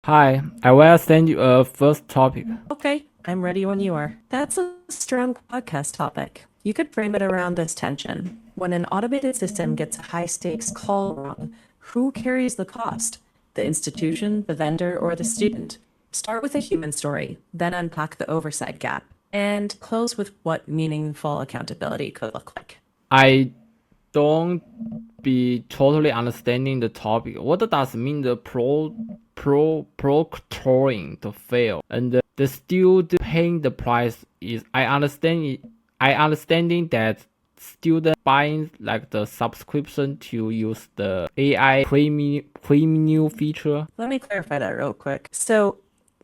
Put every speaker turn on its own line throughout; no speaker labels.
Hi, I will send you a first topic.
Okay, I'm ready when you are. That's a strong podcast topic. You could frame it around this tension. When an automated system gets a high stakes call wrong, who carries the cost? The institution, the vendor, or the student? Start with a human story, then unpack the oversight gap, and close with what meaningful accountability could look like.
I don't be totally understanding the topic. What does mean the proctoring to fail and the student paying the price is I understand it. I understanding that student buying like the subscription to use the AI premium feature.
Let me clarify that real quick. So,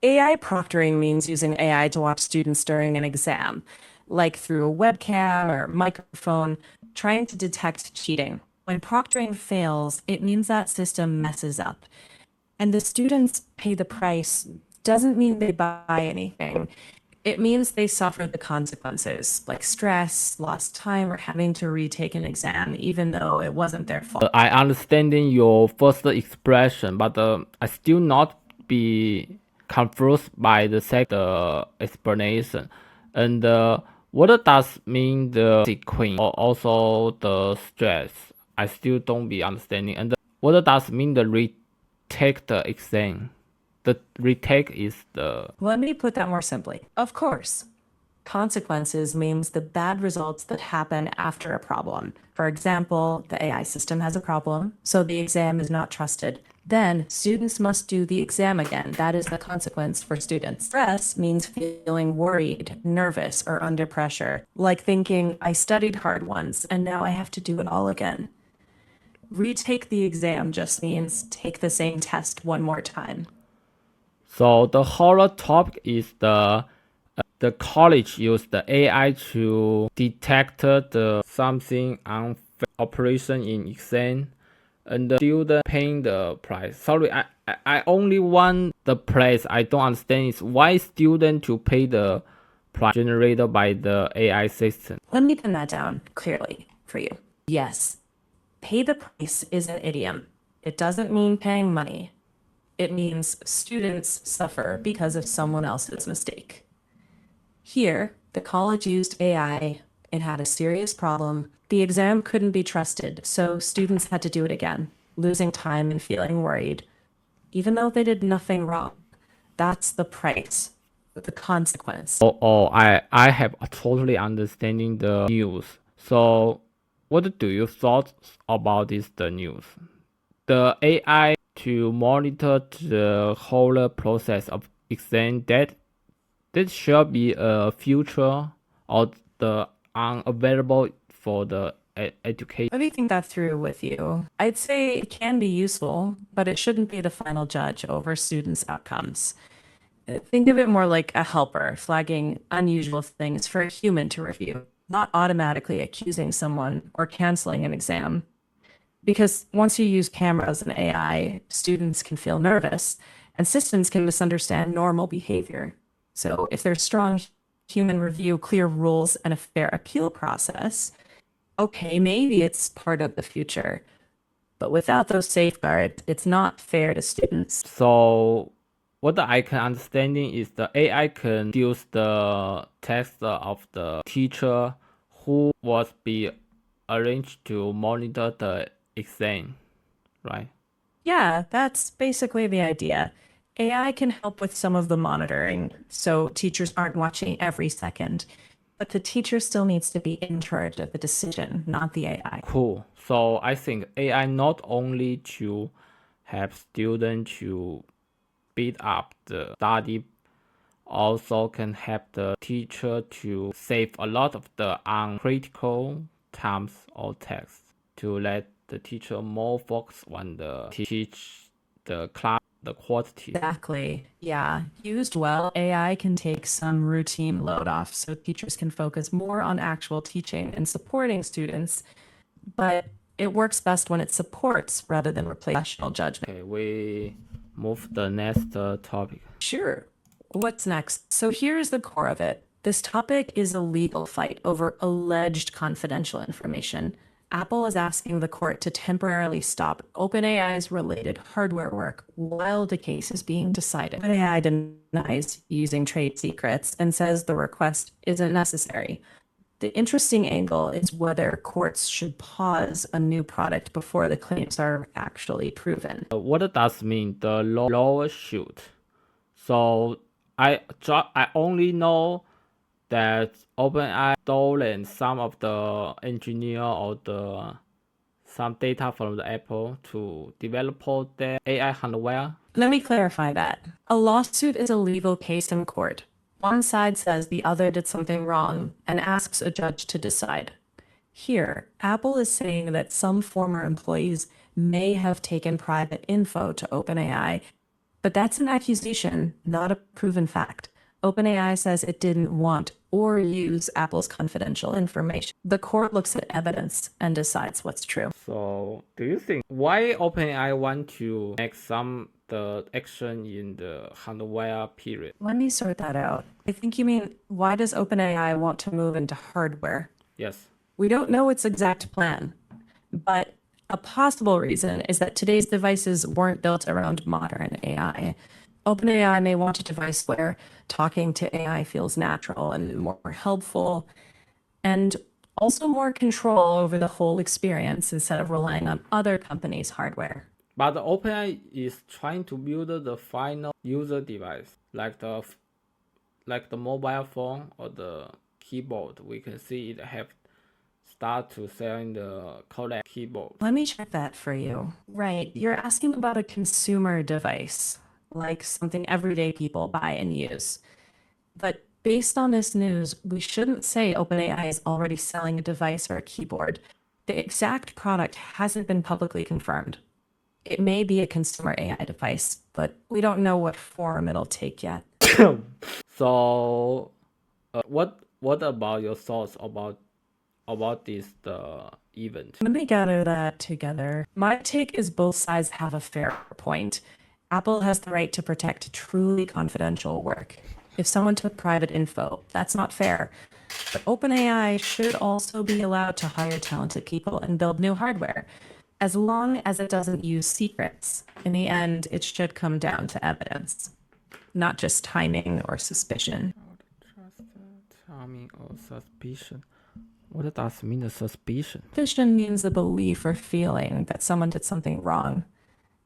AI proctoring means using AI to watch students during an exam, like through a webcam or microphone, trying to detect cheating. When proctoring fails, it means that system messes up. And the students pay the price doesn't mean they buy anything. It means they suffer the consequences, like stress, lost time, or having to retake an exam, even though it wasn't their fault.
I understanding your first expression, but I still not be confused by the explanation. And what does mean the sequence or also the stress? I still don't be understanding. And what does mean the retake the exam? The retake is the
Let me put that more simply. Of course, consequences means the bad results that happen after a problem. For example, the AI system has a problem, so the exam is not trusted. Then students must do the exam again. That is the consequence for students. Stress means feeling worried, nervous, or under pressure, like thinking, I studied hard once and now I have to do it all again. Retake the exam just means take the same test one more time.
so the whole topic is the college used the AI to detect the something unfair operation in exam and the student paying the price. Sorry, I only want the price. I don't understand is why student to pay the price generated by the AI system.
Let me pin that down clearly for you. Yes, pay the price is an idiom. It doesn't mean paying money. It means students suffer because of someone else's mistake. Here, the college used AI. It had a serious problem. The exam couldn't be trusted, so students had to do it again, losing time and feeling worried, even though they did nothing wrong. That's the price, the consequence.
I have a totally understanding the news. So, what do you thought about this the news? The AI to monitor the whole process of exam that this should be a future or the unavailable for the education.
Let me think that through with you. I'd say it can be useful, but it shouldn't be the final judge over students' outcomes. Think of it more like a helper flagging unusual things for a human to review, not automatically accusing someone or canceling an exam. Because once you use cameras and AI, students can feel nervous and systems can misunderstand normal behavior. So if there's strong human review, clear rules, and a fair appeal process, okay, maybe it's part of the future. But without those safeguards, it's not fair to students.
So what I can understanding is the AI can use the text of the teacher who was be arranged to monitor the exam, right?
Yeah, that's basically the idea. AI can help with some of the monitoring, so teachers aren't watching every second. But the teacher still needs to be in charge of the decision, not the AI.
Cool. So I think AI not only to help students to speed up the study, also can help the teacher to save a lot of the uncritical times or text to let the teacher more focus on the teach the class the quality.
Exactly. Yeah. Used well, AI can take some routine load off so teachers can focus more on actual teaching and supporting students, but it works best when it supports rather than replace professional judgment.
Okay, we move the next topic.
Sure. What's next? So here's the core of it. This topic is a legal fight over alleged confidential information. Apple is asking the court to temporarily stop OpenAI's related hardware work while the case is being decided. OpenAI denies using trade secrets and says the request isn't necessary. The interesting angle is whether courts should pause a new product before the claims are actually proven.
What does mean the lower shoot? So I only know that OpenAI stolen some of the engineer or the some data from the Apple to develop their AI hardware.
Let me clarify that. A lawsuit is a legal case in court. One side says the other did something wrong and asks a judge to decide. Here, Apple is saying that some former employees may have taken private info to OpenAI, but that's an accusation, not a proven fact. OpenAI says it didn't want or use Apple's confidential information. The court looks at evidence and decides what's true.
So do you think why OpenAI want to make some the action in the hardware period?
Let me sort that out. I think you mean, why does OpenAI want to move into hardware?
Yes.
We don't know its exact plan, but a possible reason is that today's devices weren't built around modern AI. OpenAI may want a device where talking to AI feels natural and more helpful, and also more control over the whole experience instead of relying on other companies' hardware.
But the OpenAI is trying to build the final user device, like the mobile phone or the keyboard. We can see it have start to selling the collect keyboard.
Let me check that for you. Right, you're asking about a consumer device, like something everyday people buy and use. But based on this news, we shouldn't say OpenAI is already selling a device or a keyboard. The exact product hasn't been publicly confirmed. It may be a consumer AI device, but we don't know what form it'll take yet.
So, what about your thoughts about this the event?
Let me gather that together. My take is both sides have a fair point. Apple has the right to protect truly confidential work. If someone took private info, that's not fair. But OpenAI should also be allowed to hire talented people and build new hardware, as long as it doesn't use secrets. In the end, it should come down to evidence, not just timing or suspicion.
Timing or suspicion? What does mean the suspicion?
Suspicion means the belief or feeling that someone did something wrong,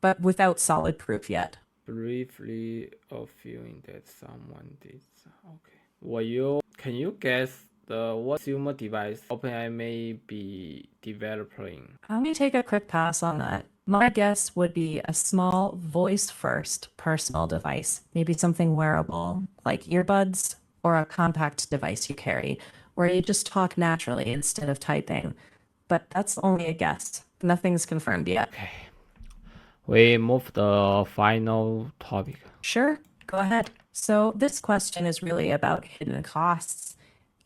but without solid proof yet.
Briefly, a feeling that someone did. Okay. Can you guess what consumer device OpenAI may be developing?
Let me take a quick pass on that. My guess would be a small voice-first personal device, maybe something wearable, like earbuds or a compact device you carry, where you just talk naturally instead of typing. But that's only a guess. Nothing's confirmed yet.
Okay. We move the final topic.
Sure, go ahead. So this question is really about hidden costs.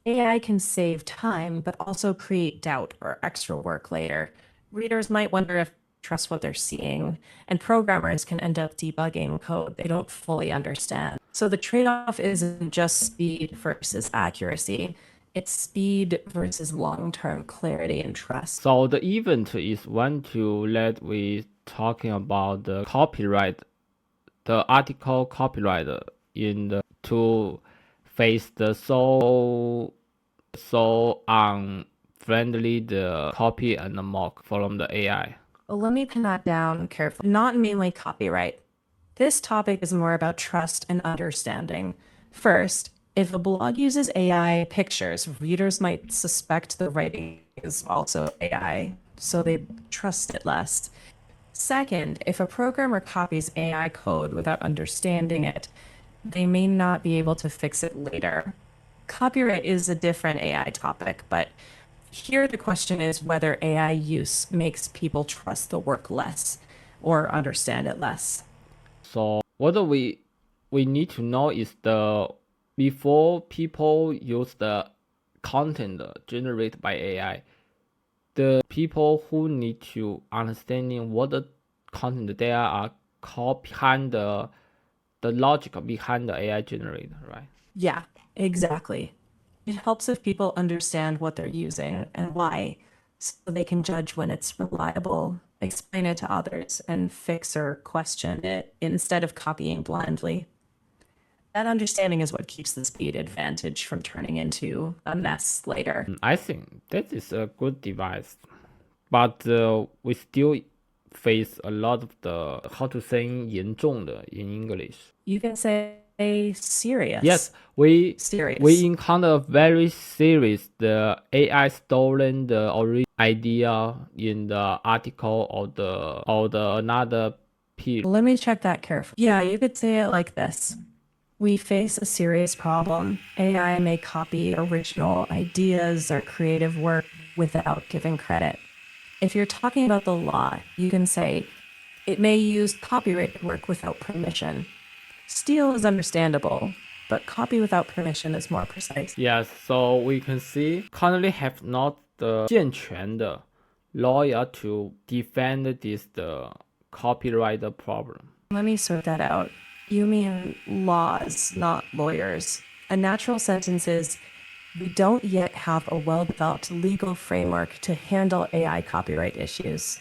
AI can save time, but also create doubt or extra work later. Readers might wonder if they trust what they're seeing, and programmers can end up debugging code they don't fully understand. So the trade-off isn't just speed versus accuracy. It's speed versus long-term clarity and trust.
So the event is one to let we talking about the copyright, the article copyright in the to face the so unfriendly the copy and the mock from the AI.
Well, let me pin that down carefully. Not mainly copyright. This topic is more about trust and understanding. First, if a blog uses AI pictures, readers might suspect the writing is also AI, so they trust it less. Second, if a programmer copies AI code without understanding it, they may not be able to fix it later. Copyright is a different AI topic, but here the question is whether AI use makes people trust the work less or understand it less.
So what we need to know is before people use the content generated by AI, the people who need to understanding what the content they are behind the logic behind the AI generator, right?
Yeah, exactly. It helps if people understand what they're using and why. so they can judge when it's reliable, explain it to others, and fix or question it instead of copying blindly. That understanding is what keeps the speed advantage from turning into a mess later.
I think that is a good device, but we still face a lot of the how to say 严重的 in English.
You can say serious.
Yes, we
Serious.
encounter very serious the AI stolen the original idea in the article or the another piece.
Let me check that carefully. Yeah, you could say it like this. We face a serious problem. AI may copy original ideas or creative work without giving credit. If you're talking about the law, you can say it may use copyrighted work without permission. Steal is understandable, but copy without permission is more precise.
Yes, so we can see currently have not the 健全的 lawyer to defend this the copyright problem.
Let me sort that out. You mean laws, not lawyers. A natural sentence is we don't yet have a well developed legal framework to handle AI copyright issues.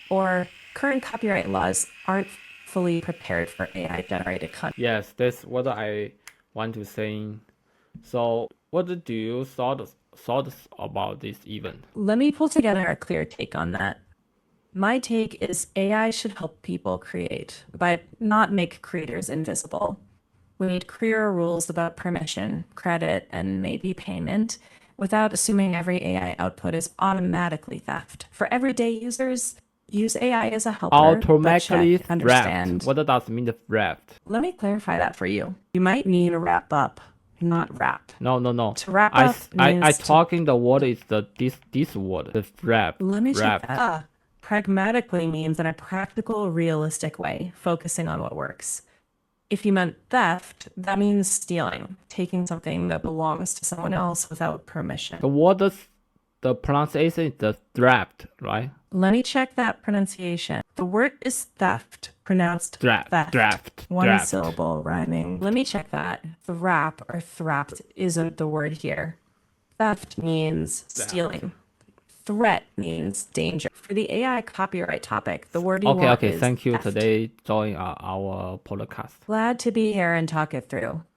Or current copyright laws aren't fully prepared for AI generated content.
Yes, that's what I want to say. So, what do you thought about this event?
Let me pull together a clear take on that. My take is AI should help people create, but not make creators invisible. We need clearer rules about permission, credit, and maybe payment without assuming every AI output is automatically theft. For everyday users, use AI as a helper,
Automatically
but check, understand.
theft. What does mean the theft?
Let me clarify that for you. You might mean wrap up, not wrap.
No.
To wrap
I
up
I
means to-
talking the word is the this word the theft.
Let me check
Theft.
that. Pragmatically means in a practical, realistic way, focusing on what works. If you meant theft, that means stealing, taking something that belongs to someone else without permission.
The word the pronunciation is the theft, right?
Let me check that pronunciation. The word is theft, pronounced
Theft.
One
Theft.
syllable rhyming. Let me check that. Thrap or thrapped isn't the word here. Theft means stealing. Threat means danger. For the AI copyright topic, the word you want
Okay.
is
Thank you
theft.
today join our podcast.
Glad to be here and talk it through.